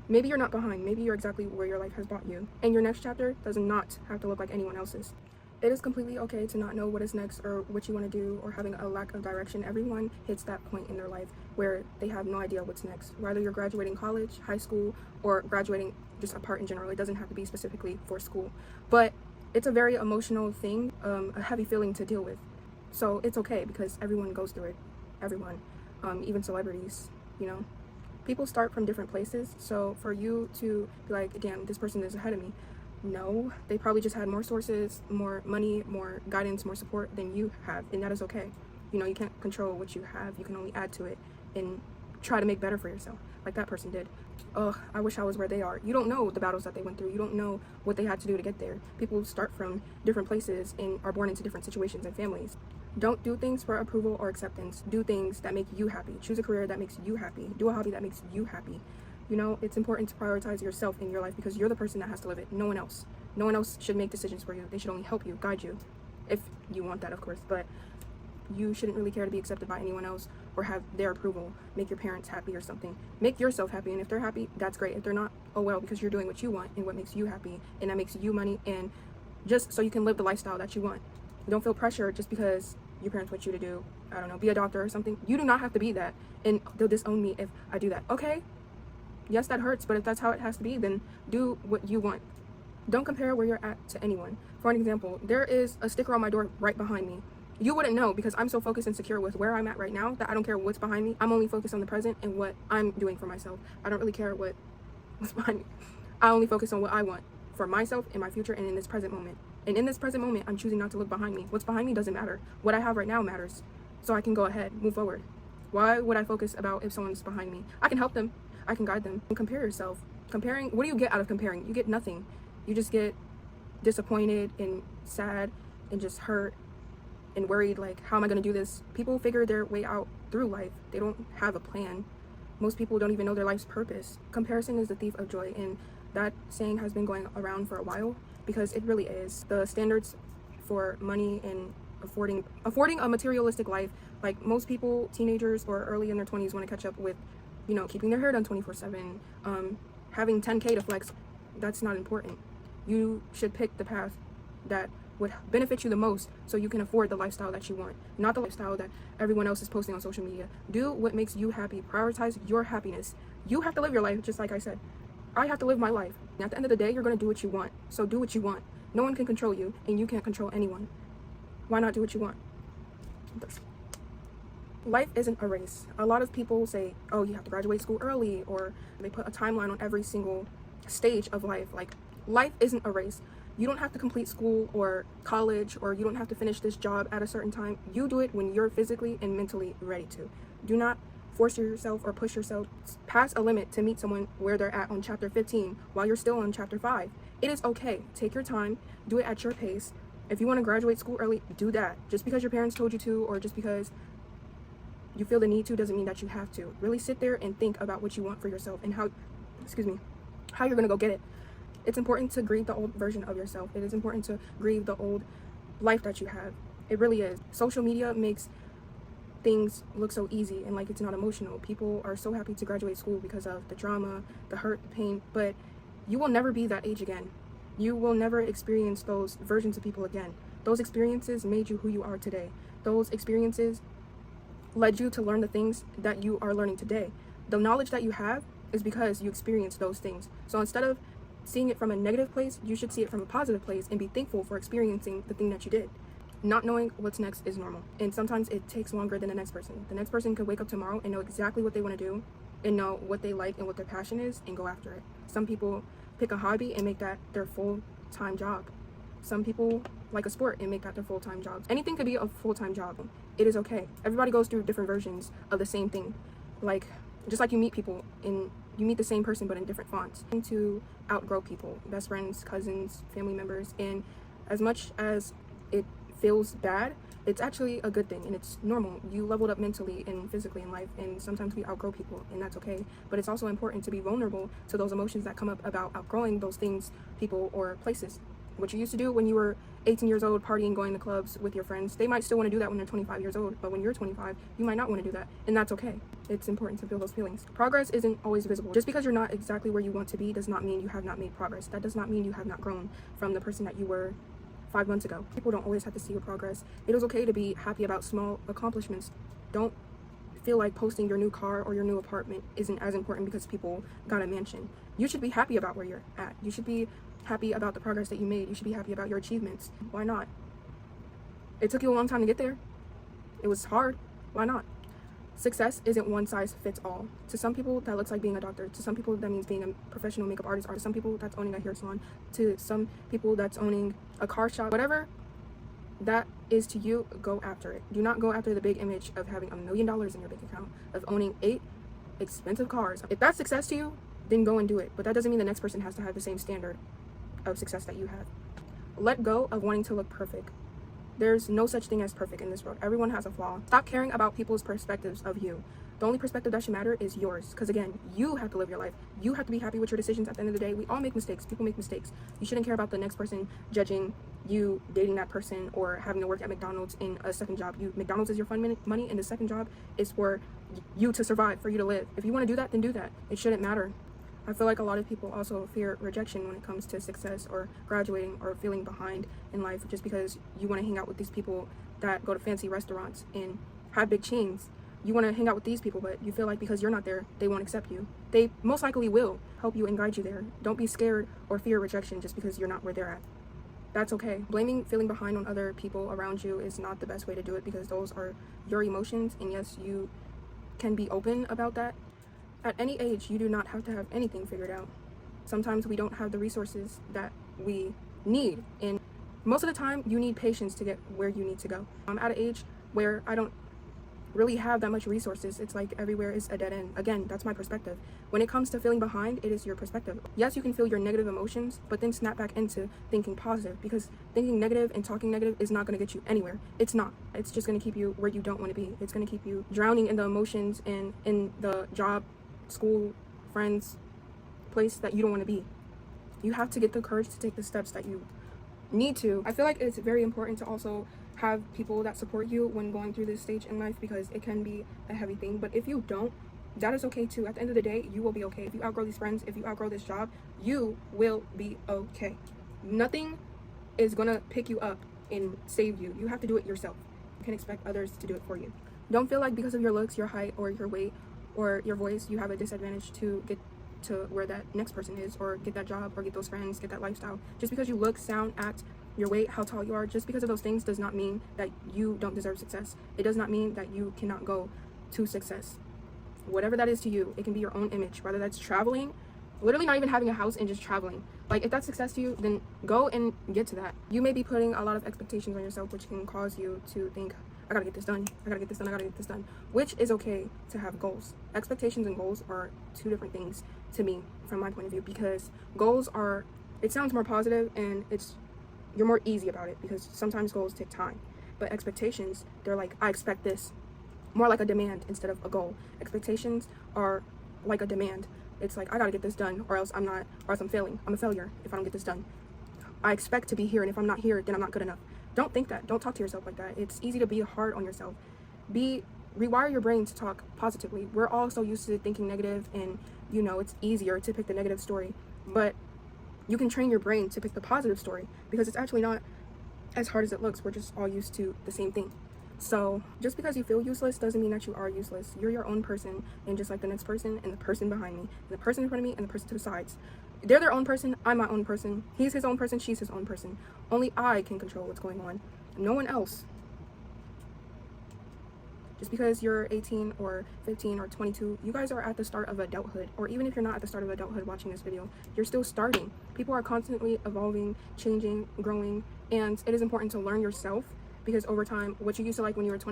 Maybe you're not behind. Maybe you're exactly where your life has brought you. And your next chapter does not have to look like anyone else's. It is completely okay to not know what is next or what you want to do or having a lack of direction. Everyone hits that point in their life where they have no idea what's next. Whether you're graduating college, high school, or graduating just a part in general, it doesn't have to be specifically for school. But it's a very emotional thing, a heavy feeling to deal with. So it's okay because everyone goes through it. Everyone, even celebrities, you know. People start from different places. So for you to be like, damn, this person is ahead of me. No, they probably just had more sources, more money, more guidance, more support than you have, and that is okay. You know, you can't control what you have. You can only add to it and try to make better for yourself, like that person did. Oh, I wish I was where they are. You don't know the battles that they went through. You don't know what they had to do to get there. People start from different places and are born into different situations and families. Don't do things for approval or acceptance. Do things that make you happy. Choose a career that makes you happy. Do a hobby that makes you happy. You know, it's important to prioritize yourself in your life because you're the person that has to live it. No one else. No one else should make decisions for you. They should only help you, guide you, if you want that, of course. But you shouldn't really care to be accepted by anyone else or have their approval. Make your parents happy or something. Make yourself happy, and if they're happy, that's great. If they're not, oh well, because you're doing what you want and what makes you happy, and that makes you money, and just so you can live the lifestyle that you want. Don't feel pressure just because your parents want you to do, I don't know, be a doctor or something. You do not have to be that, and they'll disown me if I do that. Okay, yes, that hurts, but if that's how it has to be, then do what you want. Don't compare where you're at to anyone. For an example, there is a sticker on my door right behind me. You wouldn't know because I'm so focused and secure with where I'm at right now that I don't care what's behind me. I'm only focused on the present and what I'm doing for myself. I don't really care what's behind me. I only focus on what I want for myself in my future and in this present moment. And in this present moment, I'm choosing not to look behind me. What's behind me doesn't matter. What I have right now matters. So I can go ahead, move forward. Why would I focus about if someone's behind me? I can help them. I can guide them. And compare yourself. Comparing, what do you get out of comparing? You get nothing. You just get disappointed and sad and just hurt and worried, like, how am I going to do this? People figure their way out through life. They don't have a plan. Most people don't even know their life's purpose. Comparison is the thief of joy, and that saying has been going around for a while because it really is. The standards for money and affording a materialistic life, like most people, teenagers or early in their 20s, want to catch up with, you know, keeping their hair done 24/7, having 10K to flex. That's not important. You should pick the path that would benefit you the most so you can afford the lifestyle that you want, not the lifestyle that everyone else is posting on social media. Do what makes you happy. Prioritize your happiness. You have to live your life, just like I said. I have to live my life. And at the end of the day, you're going to do what you want. So do what you want. No one can control you, and you can't control anyone. Why not do what you want? Life isn't a race. A lot of people say, oh, you have to graduate school early, or they put a timeline on every single stage of life. Like, life isn't a race. You don't have to complete school or college, or you don't have to finish this job at a certain time. You do it when you're physically and mentally ready to. Do not force yourself or push yourself past a limit to meet someone where they're at on chapter 15 while you're still on chapter 5. It is okay. Take your time. Do it at your pace. If you want to graduate school early, do that. Just because your parents told you to, or just because you feel the need to, doesn't mean that you have to. Really sit there and think about what you want for yourself and how you're going to go get it. It's important to grieve the old version of yourself. It is important to grieve the old life that you have. It really is. Social media makes things look so easy and like it's not emotional. People are so happy to graduate school because of the drama, the hurt, the pain, but you will never be that age again. You will never experience those versions of people again. Those experiences made you who you are today. Those experiences led you to learn the things that you are learning today. The knowledge that you have is because you experienced those things. So instead of seeing it from a negative place, you should see it from a positive place and be thankful for experiencing the thing that you did. Not knowing what's next is normal, and sometimes it takes longer than the next person. The next person could wake up tomorrow and know exactly what they want to do and know what they like and what their passion is and go after it. Some people pick a hobby and make that their full-time job. Some people like a sport and make that their full-time job. Anything could be a full-time job. It is okay. Everybody goes through different versions of the same thing. Like, just like you meet people and you meet the same person but in different fonts. To outgrow people, best friends, cousins, family members, and as much as it feels bad, it's actually a good thing and it's normal. You leveled up mentally and physically in life, and sometimes we outgrow people, and that's okay. But it's also important to be vulnerable to those emotions that come up about outgrowing those things, people, or places. What you used to do when you were 18 years old, partying, going to clubs with your friends, they might still want to do that when they're 25 years old, but when you're 25, you might not want to do that, and that's okay. It's important to feel those feelings. Progress isn't always visible. Just because you're not exactly where you want to be does not mean you have not made progress. That does not mean you have not grown from the person that you were 5 months ago. People don't always have to see your progress. It is okay to be happy about small accomplishments. Don't feel like posting your new car or your new apartment isn't as important because people got a mansion. You should be happy about where you're at. You should be happy about the progress that you made. You should be happy about your achievements. Why not? It took you a long time to get there. It was hard. Why not? Success isn't one size fits all. To some people, that looks like being a doctor. To some people, that means being a professional makeup artist. Or to some people, that's owning a hair salon. To some people, that's owning a car shop. Whatever that is to you, go after it. Do not go after the big image of having $1 million in your bank account, of owning 8 expensive cars. If that's success to you, then go and do it. But that doesn't mean the next person has to have the same standard of success that you have. Let go of wanting to look perfect. There's no such thing as perfect in this world. Everyone has a flaw. Stop caring about people's perspectives of you. The only perspective that should matter is yours. Because again, you have to live your life. You have to be happy with your decisions at the end of the day. We all make mistakes. People make mistakes. You shouldn't care about the next person judging you dating that person or having to work at McDonald's in a second job. McDonald's is your fun money, and the second job is for you to survive, for you to live. If you want to do that, then do that. It shouldn't matter. I feel like a lot of people also fear rejection when it comes to success or graduating or feeling behind in life just because you want to hang out with these people that go to fancy restaurants and have big chains. You want to hang out with these people, but you feel like because you're not there, they won't accept you. They most likely will help you and guide you there. Don't be scared or fear rejection just because you're not where they're at. That's okay. Blaming feeling behind on other people around you is not the best way to do it because those are your emotions, and yes, you can be open about that. At any age, you do not have to have anything figured out. Sometimes we don't have the resources that we need, and most of the time, you need patience to get where you need to go. I'm at an age where I don't really have that much resources. It's like everywhere is a dead end. Again, that's my perspective. When it comes to feeling behind, it is your perspective. Yes, you can feel your negative emotions, but then snap back into thinking positive, because thinking negative and talking negative is not going to get you anywhere. It's not. It's just going to keep you where you don't want to be. It's going to keep you drowning in the emotions and in the job, school, friends, place that you don't want to be. You have to get the courage to take the steps that you need to. I feel like it's very important to also have people that support you when going through this stage in life, because it can be a heavy thing. But if you don't, that is okay too. At the end of the day, you will be okay. If you outgrow these friends, if you outgrow this job, you will be okay. Nothing is gonna pick you up and save you. You have to do it yourself. You can't expect others to do it for you. Don't feel like because of your looks, your height, or your weight, or your voice, you have a disadvantage to get to where that next person is, or get that job, or get those friends, get that lifestyle. Just because you look, sound, act, your weight, how tall you are, just because of those things does not mean that you don't deserve success. It does not mean that you cannot go to success. Whatever that is to you, it can be your own image, whether that's traveling, literally not even having a house and just traveling. Like, if that's success to you, then go and get to that. You may be putting a lot of expectations on yourself, which can cause you to think, I gotta get this done, I gotta get this done, I gotta get this done, which is okay to have goals. Expectations and goals are two different things to me from my point of view, because goals are, it sounds more positive and you're more easy about it, because sometimes goals take time. But expectations, they're like, I expect this. More like a demand instead of a goal. Expectations are like a demand. It's like, I gotta get this done, or else I'm failing. I'm a failure if I don't get this done. I expect to be here, and if I'm not here, then I'm not good enough. Don't think that. Don't talk to yourself like that. It's easy to be hard on yourself. Rewire your brain to talk positively. We're all so used to thinking negative, and it's easier to pick the negative story. But you can train your brain to pick the positive story, because it's actually not as hard as it looks. We're just all used to the same thing. So just because you feel useless doesn't mean that you are useless. You're your own person, and just like the next person, and the person behind me, and the person in front of me, and the person to the sides. They're their own person, I'm my own person. He's his own person, she's his own person. Only I can control what's going on. No one else. Just because you're 18 or 15 or 22, you guys are at the start of adulthood. Or even if you're not at the start of adulthood watching this video, you're still starting. People are constantly evolving, changing, growing, and it is important to learn yourself, because over time, what you used to like when you were 20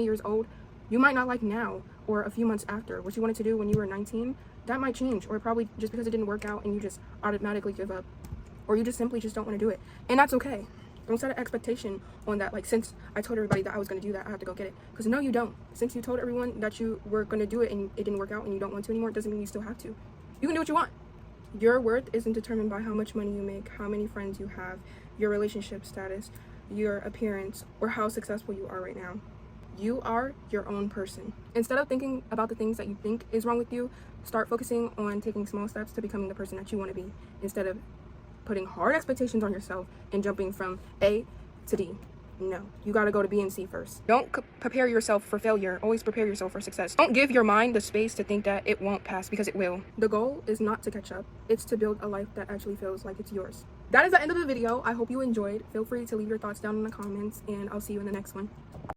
years old, you might not like now or a few months after. What you wanted to do when you were 19, that might change, or probably just because it didn't work out and you just automatically give up, or you just simply just don't want to do it. And that's okay. Don't set an expectation on that, like, since I told everybody that I was going to do that, I have to go get it. Because no, you don't. Since you told everyone that you were going to do it and it didn't work out and you don't want to anymore, it doesn't mean you still have to. You can do what you want. Your worth isn't determined by how much money you make, how many friends you have, your relationship status, your appearance, or how successful you are right now. You are your own person. Instead of thinking about the things that you think is wrong with you, start focusing on taking small steps to becoming the person that you want to be, instead of putting hard expectations on yourself and jumping from A to D. No, you got to go to B and C first. Don't prepare yourself for failure. Always prepare yourself for success. Don't give your mind the space to think that it won't pass, because it will. The goal is not to catch up. It's to build a life that actually feels like it's yours. That is the end of the video. I hope you enjoyed. Feel free to leave your thoughts down in the comments, and I'll see you in the next one.